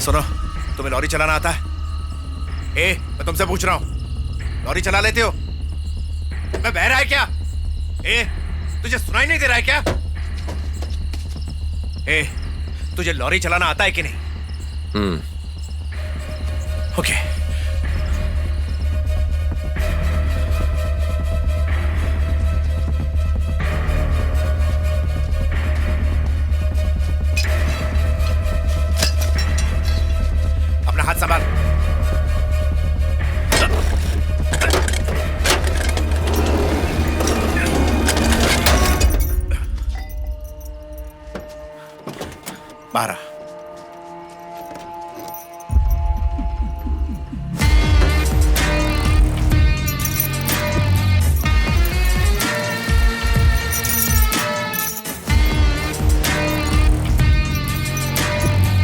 सुनो, तुम्हें लॉरी चलाना आता है? मैं तुमसे पूछ रहा हूँ, लॉरी चला लेते हो? मैं बहरा है क्या? तुझे सुनाई नहीं दे रहा है क्या? तुझे लॉरी चलाना आता है कि नहीं? ओके। अपना हाथ संभाल। बाहर आ।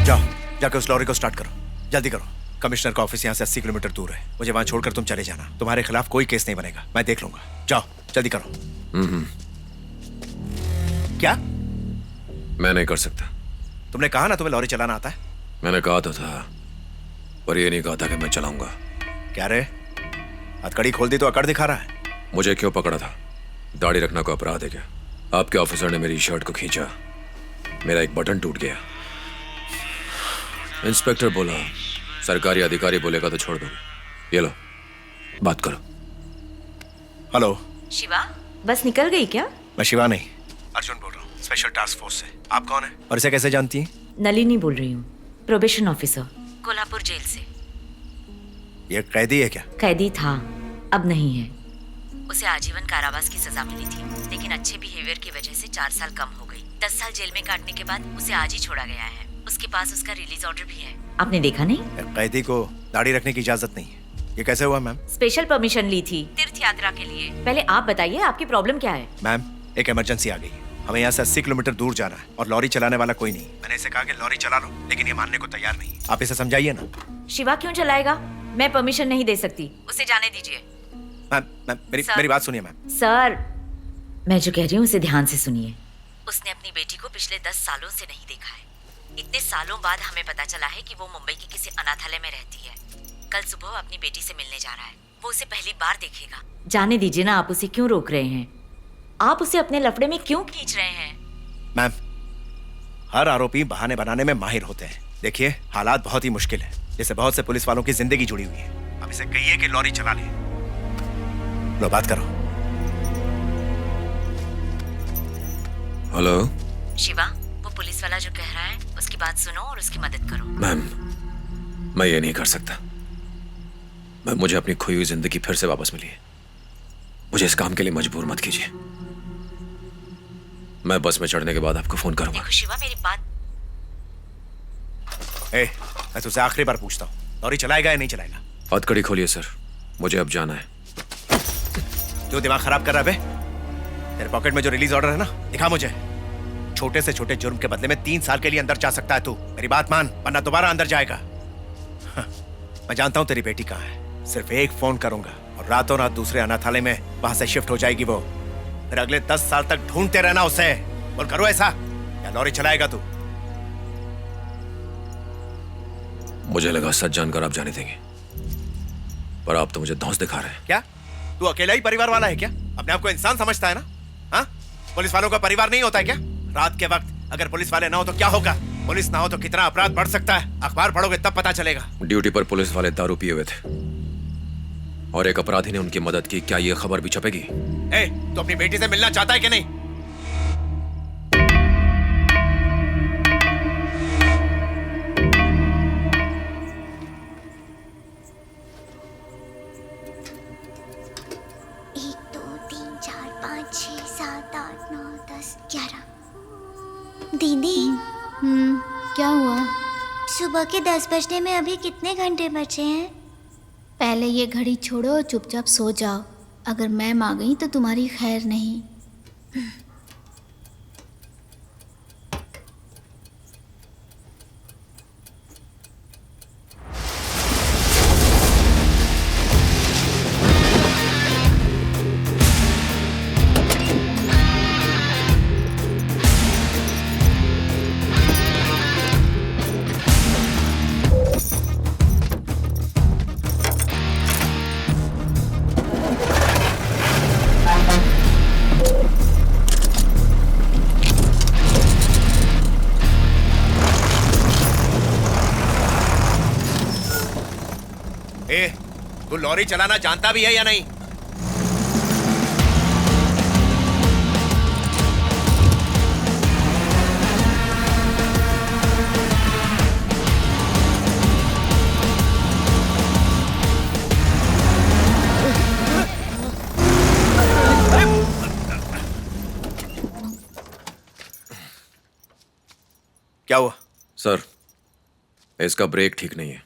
जाओ, जाके उस लॉरी को स्टार्ट करो, जल्दी करो। कमिश्नर का ऑफिस यहाँ से 80 किलोमीटर दूर है। मुझे वहां छोड़कर तुम चले जाना। तुम्हारे खिलाफ कोई केस नहीं बनेगा, मैं देख लूंगा। जाओ, जल्दी करो। क्या? मैं नहीं कर सकता। तुमने कहा ना तुम्हें लॉरी चलाना आता है। मैंने कहा तो था, पर ये नहीं कहा था कि मैं चलाऊंगा। क्या रे, हथकड़ी खोल दी तो अकड़ दिखा रहा है। मुझे क्यों पकड़ा था? दाढ़ी रखना कोई अपराध है क्या? आपके ऑफिसर ने मेरी शर्ट को खींचा, मेरा एक बटन टूट गया। इंस्पेक्टर बोला सरकारी अधिकारी बोलेगा तो छोड़ दूंगी। ये लो, बात करो। हेलो शिवा, बस निकल गई क्या? मैं शिवा नहीं, अर्जुन बोल रहा हूँ, स्पेशल टास्क फोर्स से। आप कौन है और इसे कैसे जानती हैं? नलिनी बोल रही हूँ, प्रोबेशन ऑफिसर, कोल्हापुर जेल से। ये कैदी है क्या? कैदी था, अब नहीं है। उसे आजीवन कारावास की सजा मिली थी, लेकिन अच्छे बिहेवियर की वजह से 4 साल कम हो गई। 10 साल जेल में काटने के बाद उसे आज ही छोड़ा गया है। उसके पास उसका रिलीज ऑर्डर भी है। आपने देखा नहीं? कैदी को दाढ़ी रखने की इजाजत नहीं है। ये कैसे हुआ मैम? स्पेशल परमिशन ली थी तीर्थ यात्रा के लिए। पहले आप बताइए, आपकी प्रॉब्लम क्या है? मैम, एक इमरजेंसी आ गई। हमें यहाँ से 80 किलोमीटर दूर जाना है और लॉरी चलाने वाला कोई नहीं। मैंने इसे कहा कि लॉरी चला लो, लेकिन ये मानने को तैयार नहीं। आप इसे समझाइए ना। शिवा क्यों चलाएगा? मैं परमिशन नहीं दे सकती, उसे जाने दीजिए। मैम, मेरी बात सुनिए मैम। सर, मैं जो कह रही हूँ उसे ध्यान से सुनिए। उसने अपनी बेटी को पिछले 10 सालों से नहीं देखा है। इतने सालों बाद हमें पता चला है कि वो मुंबई के किसी अनाथालय में रहती है। कल सुबह अपनी बेटी से मिलने जा रहा है। वो उसे पहली बार देखेगा। जाने दीजिए ना, आप उसे क्यों रोक रहे हैं? आप उसे अपने लफड़े में क्यों खींच रहे हैं? मैम, हर आरोपी बहाने बनाने में माहिर होते हैं। देखिए, हालात बहुत ही मुश्किल है, जैसे बहुत से पुलिस वालों की जिंदगी जुड़ी हुई है। अब इसे कहिए कि लॉरी चला ले। लो, बात करो। हेलो शिवा, वो पुलिस वाला जो कह रहा है उसकी बात सुनो और उसकी मदद करो। मैम, मैं ये नहीं कर सकता। मुझे अपनी खोई हुई जिंदगी फिर से वापस मिली है। मुझे इस काम के लिए मजबूर मत कीजिए। मैं बस में चढ़ने के बाद आपको फोन करूंगा। देखो शिवा, मेरी बात। मैं तुझसे आखिरी बार पूछता हूँ, लॉरी चलाएगा या नहीं चलाएगा? हथकड़ी खोलिए सर, मुझे अब जाना है। क्यों दिमाग खराब कर रहा है बे? तेरे पॉकेट में जो रिलीज ऑर्डर है ना, दिखा मुझे। छोटे से छोटे जुर्म के बदले में 3 साल के लिए अंदर जा सकता है तू। मेरी बात मान, वरना दोबारा अंदर जाएगा। मैं जानता हूँ तेरी बेटी कहाँ है। सिर्फ एक फोन करूंगा और रातों रात दूसरे अनाथालय में वहां से शिफ्ट हो जाएगी वो। फिर अगले 10 साल तक ढूंढते रहना उसे। बोल, करो ऐसा या लॉरी चलाएगा तू? मुझे लगा सच जानकर आप जाने देंगे, पर आप तो मुझे धौंस दिखा रहे हैं। क्या तू अकेला ही परिवार वाला है क्या? अपने आप को इंसान समझता है ना? हाँ, पुलिस वालों का परिवार नहीं होता है क्या? रात के वक्त अगर पुलिस वाले ना हो तो क्या होगा? पुलिस ना हो तो कितना अपराध बढ़ सकता है। अखबार पढ़ोगे तब पता चलेगा। ड्यूटी पर पुलिस वाले दारू पिए हुए थे और एक अपराधी ने उनकी मदद की। क्या ये खबर भी छपेगी? तो अपनी बेटी से मिलना चाहता है कि नहीं? दीदी, क्या हुआ? सुबह के 10 बजने में अभी कितने घंटे बचे हैं? पहले ये घड़ी छोड़ो और चुपचाप सो जाओ। अगर मैम आ गई तो तुम्हारी खैर नहीं। ए, तू लॉरी चलाना जानता भी है या नहीं? क्या हुआ? सर, इसका ब्रेक ठीक नहीं है,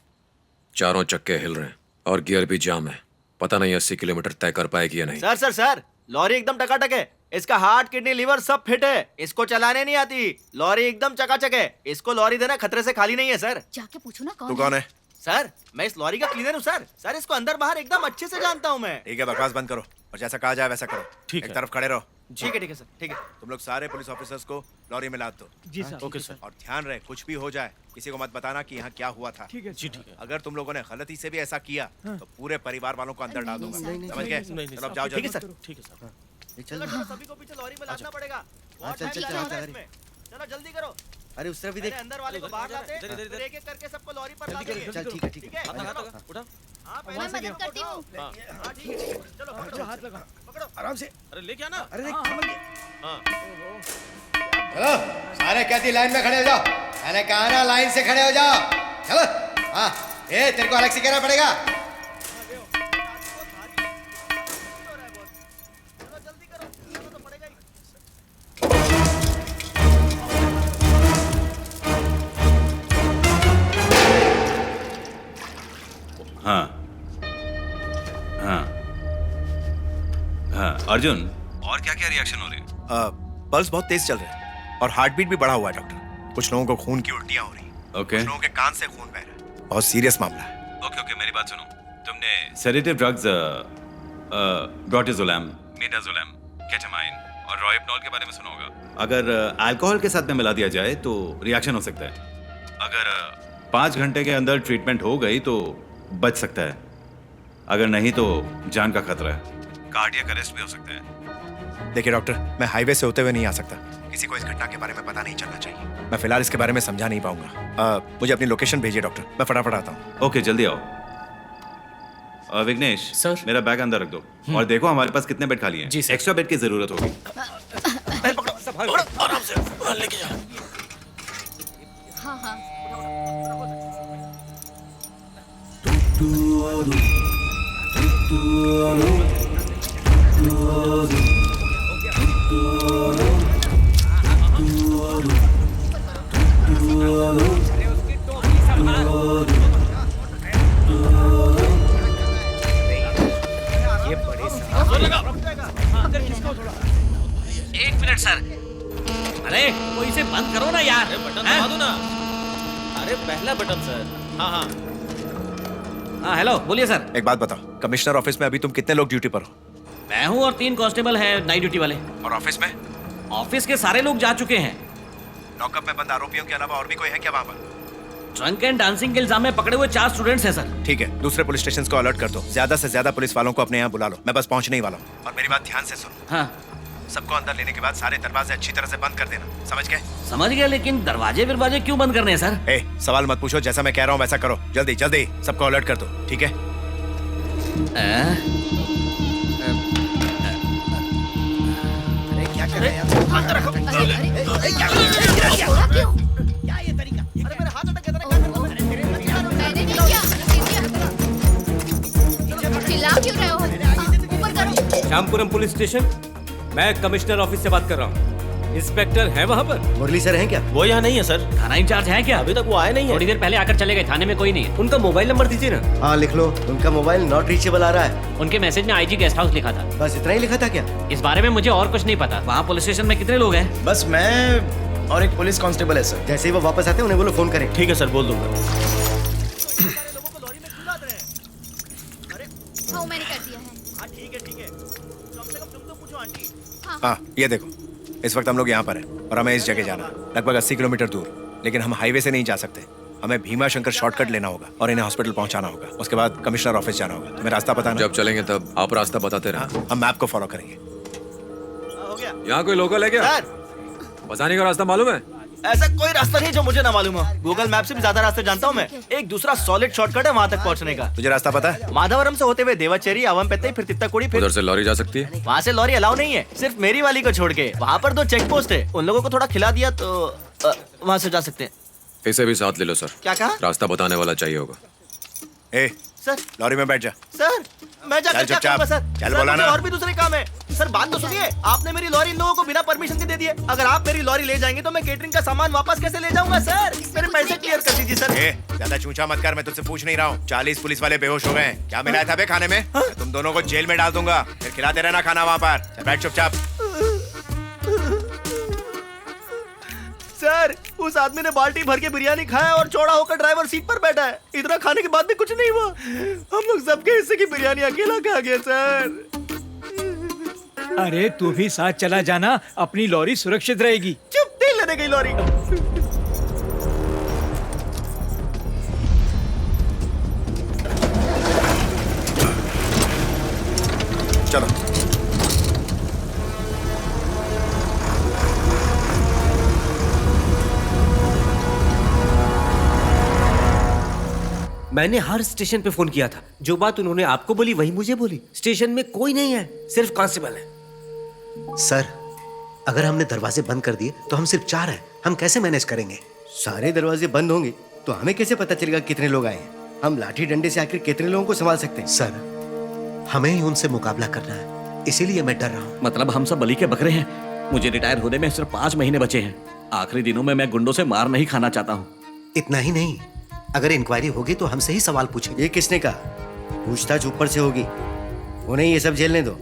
चारों चक्के हिल रहे हैं और गियर भी जाम है। पता नहीं 80 किलोमीटर तय कर पाएगी या नहीं। सर सर सर, लॉरी एकदम टकाटक है। इसका हार्ट, किडनी, लिवर सब फिट है। इसको चलाने नहीं आती। लॉरी एकदम चकाचक है। इसको लॉरी देना खतरे से खाली नहीं है सर। जाके पूछो ना तू कौन है? सर, मैं इस लॉरी का क्लीनर हूँ सर। सर, इसको अंदर बाहर एकदम अच्छे से जानता हूँ मैं। ठीक है, बकवास बंद करो और जैसा कहा जाए वैसा करो। ठीक एक है। तरफ खड़े रहो। ठीक है सर, ठीक है। तुम लोग सारे पुलिस ऑफिसर्स को लॉरी में लाद दो। जी सर। Okay sir. और ध्यान रहे, कुछ भी हो जाए किसी को मत बताना कि यहाँ क्या हुआ था। ठीक है जी, ठीक है। अगर तुम लोगों ने गलती से भी ऐसा किया तो पूरे परिवार वालों को अंदर डाल दूंगा। नहीं, समझ गए? नहीं, नहीं, चलो अब जाओ ठीक है जल्दी। सर। ठीक है सर। चलो चलो, सभी को पीछे लॉरी में लादना पड़ेगा। बहुत टाइम लगेगा इसमें। चलो जल्दी करो। अरे उस तरफ भी देख। पहले अंदर वाले को बाहर लाते, फिर एक एक करके सबको लॉरी पर लाते। चल ठीक है ठीक है। ठीक है? चलो। हाँ, पहले मैं मदद सबको करती उठाओ। हूँ। हाँ, ठीक है। चलो पकड़ो, हाथ लगा। पकड़ो। आराम से। अरे लेके आना। अरे देख संभल के। चलो सारे कैदी लाइन में खड़े हो जाओ। मैंने कहा ना लाइन से खड़े हो जाओ। चलो। हाँ, ए तेरे को अलग से कहना पड़ेगा। चलो जल्दी करो, चलो तो पड़ेगा ही। हाँ हाँ हाँ अर्जुन, और क्या क्या रिएक्शन हो रहे हैं? पल्स बहुत तेज चल रहा है और हार्ट बीट भी बढ़ा हुआ है डॉक्टर। कुछ लोगों को खून की उल्टियां हो रही हैं। ओके कुछ लोगों के कान से खून बह रहा है। बहुत सीरियस मामला है। ओके ओके, मेरी बात सुनो। तुमने सेडेटिव ड्रग्स ब्रोटेजोलैम, मेटाजोलैम, केटामाइन और रोहिप्नॉल के बारे में सुना होगा। अगर अल्कोहल के साथ में मिला दिया जाए तो रिएक्शन हो सकता है। अगर 5 घंटे के अंदर ट्रीटमेंट हो गई तो बच सकता है, अगर नहीं तो जान का खतरा है, कार्डियक अरेस्ट भी हो सकता है। देखिए डॉक्टर, मैं हाईवे से होते हुए नहीं आ सकता। किसी को इस घटना के बारे में पता नहीं चलना चाहिए। मैं फिलहाल इसके बारे में समझा नहीं पाऊंगा। मुझे अपनी लोकेशन भेजिए डॉक्टर, मैं फटाफट आता हूँ। ओके, जल्दी आओ। विघ्नेश सर। मेरा बैग अंदर रख दो और देखो हमारे पास कितने बेड खाली हैं। जी, सर। एक्स्ट्रा बेड की जरूरत होगी। आराम से लेके जाओ। हाँ हाँ। एक मिनट सर। अरे वो इसे बंद करो ना यार। बटन दबा दो ना। अरे पहला बटन सर। हाँ हाँ। हाँ हेलो, बोलिए सर। एक बात बताओ, कमिश्नर ऑफिस में अभी तुम कितने लोग ड्यूटी पर हो? मैं हूँ और 3 कांस्टेबल हैं नाइट ड्यूटी वाले। और ऑफिस में? ऑफिस के सारे लोग जा चुके हैं। लॉकअप में बंद आरोपियों के अलावा और भी कोई है क्या वहाँ पर? ड्रंक एंड डांसिंग के इल्जाम में पकड़े हुए 4 स्टूडेंट्स हैं सर। ठीक है, दूसरे पुलिस स्टेशन को अलर्ट कर दो। ज्यादा से ज्यादा पुलिस वालों को अपने यहाँ बुला लो। मैं बस पहुंचने ही वाला हूँ। और मेरी बात ध्यान से सुनो। हाँ सबको अंदर लेने के बाद सारे दरवाजे अच्छी तरह से बंद कर देना। समझ गए? समझ गया, लेकिन दरवाजे फिरवाजे क्यों बंद करने हैं सर? ए, सवाल मत पूछो, जैसा मैं कह रहा हूँ वैसा करो। जल्दी जल्दी सबको अलर्ट कर दो, ठीक है? क्या कर रहे हैं यार? क्यों? क्या ये तरीका? अरे मेरे हाथ अटक गए थे, क्या कर रहे हो? मैंने नहीं किया। चिल्ला क्यों रहे हो? ऊपर करो। श्यामपुरम पुलिस स्टेशन, मैं कमिश्नर ऑफिस से बात कर रहा हूँ। इंस्पेक्टर है वहाँ पर? मुरली सर हैं क्या? वो यहाँ नहीं है सर। थाना इंचार्ज है क्या? अभी तक वो आए नहीं है। थोड़ी देर पहले आकर चले गए, थाने में कोई नहीं है। उनका मोबाइल नंबर दीजिए ना। हाँ लिख लो, उनका मोबाइल नॉट रीचेबल आ रहा है। उनके मैसेज में आईजी गेस्ट हाउस लिखा था। बस इतना ही लिखा था क्या? इस बारे में मुझे और कुछ नहीं पता। वहाँ पुलिस स्टेशन में कितने लोग हैं? बस मैं और एक पुलिस कांस्टेबल है सर। जैसे ही वो वापस आते हैं उन्हें बोलो फोन करें। ठीक है सर, बोल दूंगा। सारे लोगों को लॉरी में क्यों लाद रहे हैं? अरे हाँ मैंने कर दिया है। हाँ ठीक है। कम से कम तुम तो पूछो आंटी। हाँ, ये देखो, इस वक्त हम लोग यहाँ पर हैं और हमें इस जगह जाना है, लगभग 80 किलोमीटर दूर। लेकिन हम हाईवे से नहीं जा सकते। हमें भीमा शंकर शॉर्टकट लेना होगा और इन्हें हॉस्पिटल पहुंचाना होगा। उसके बाद कमिश्नर ऑफिस जाना होगा। तुम्हें रास्ता पता ना? जब चलेंगे तब आप रास्ता बताते रहना। हम मैप को फॉलो करेंगे। हो गया यहाँ कोई लोकल है क्या? सर। बसाने का रास्ता मालूम है? ऐसा कोई रास्ता नहीं जो मुझे ना मालूम हो। गूगल मैप से भी ज्यादा रास्ते जानता हूँ मैं। एक दूसरा सॉलिड शॉर्टकट है वहाँ तक पहुँचने का। तुझे रास्ता पता है? माधवरम से होते हुए देवाचेरी, अवमपेत्तई, फिर तित्ताकुड़ी, फिर उधर से लॉरी जा सकती है? वहाँ से लॉरी अलाउ नहीं है, सिर्फ मेरी वाली को छोड़ के। वहाँ पर 2 चेक पोस्ट है, उन लोगों को थोड़ा खिला दिया तो वहाँ से जा सकते हैं। इसे भी साथ ले लो सर। क्या कहा? रास्ता बताने वाला चाहिए होगा। ए सर लॉरी में बैठ जा। सर मैं चल जाकर क्या चुपचाप। करूँगा सर? चल सर, बोला मुझे ना। और भी दूसरे काम है। सर बात तो सुनिए, आपने मेरी लॉरी इन लोगों को बिना परमिशन के दे दी है। अगर आप मेरी लॉरी ले जाएंगे तो मैं केटरिंग का सामान वापस कैसे ले जाऊंगा सर? मेरे पैसे क्लियर कर दीजिए सर। ए ज्यादा चूचा मत कर, मैं तुझसे पूछ नहीं रहा हूँ। 40 पुलिस वाले बेहोश हो गए हैं। क्या मिलाया था बे खाने में? मैं तुम दोनों को जेल में डाल दूंगा, फिर खिलाते रहना खाना वहाँ पर। चल बैठ चुपचाप। सर उस आदमी ने बाल्टी भर के बिरयानी खाया और चौड़ा होकर ड्राइवर सीट पर बैठा है। इतना खाने के बाद भी कुछ नहीं हुआ। हम लोग सबके हिस्से की बिरयानी अकेला खा गया सर। अरे तू भी साथ चला जाना, अपनी लॉरी सुरक्षित रहेगी। चुप, तेल लेने गई लॉरी। चलो मैंने हर स्टेशन पे फोन किया था। जो बात उन्होंने आपको बोली वही मुझे बोली। स्टेशन में कोई नहीं है, सिर्फ कांस्टेबल है। सर अगर हमने दरवाजे बंद कर दिए तो हम सिर्फ 4 हैं, हम कैसे मैनेज करेंगे? सारे दरवाजे बंद होंगे तो हमें कैसे पता चलेगा कितने लोग आए हैं? हम लाठी डंडे से आखिर कितने लोगों को संभाल सकते हैं? सर हमें ही उनसे मुकाबला करना है, इसीलिए मैं डर रहा हूँ। मतलब हम सब बलि के बकरे हैं। मुझे रिटायर होने में सिर्फ 5 महीने बचे हैं। आखिरी दिनों में मैं गुंडों से मार नहीं खाना चाहता हूँ। इतना ही नहीं, अगर इंक्वायरी होगी तो हमसे ही सवाल पूछेंगे। ये किसने कहा? पूछताछ ऊपर से होगी, उन्हें ये सब झेलने दो।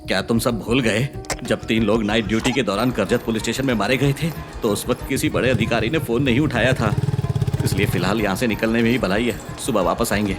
क्या तुम सब भूल गए जब 3 लोग नाइट ड्यूटी के दौरान करजत पुलिस स्टेशन में मारे गए थे तो उस वक्त किसी बड़े अधिकारी ने फोन नहीं उठाया था। इसलिए फिलहाल यहाँ से निकलने में ही भलाई है, सुबह वापस आएंगे।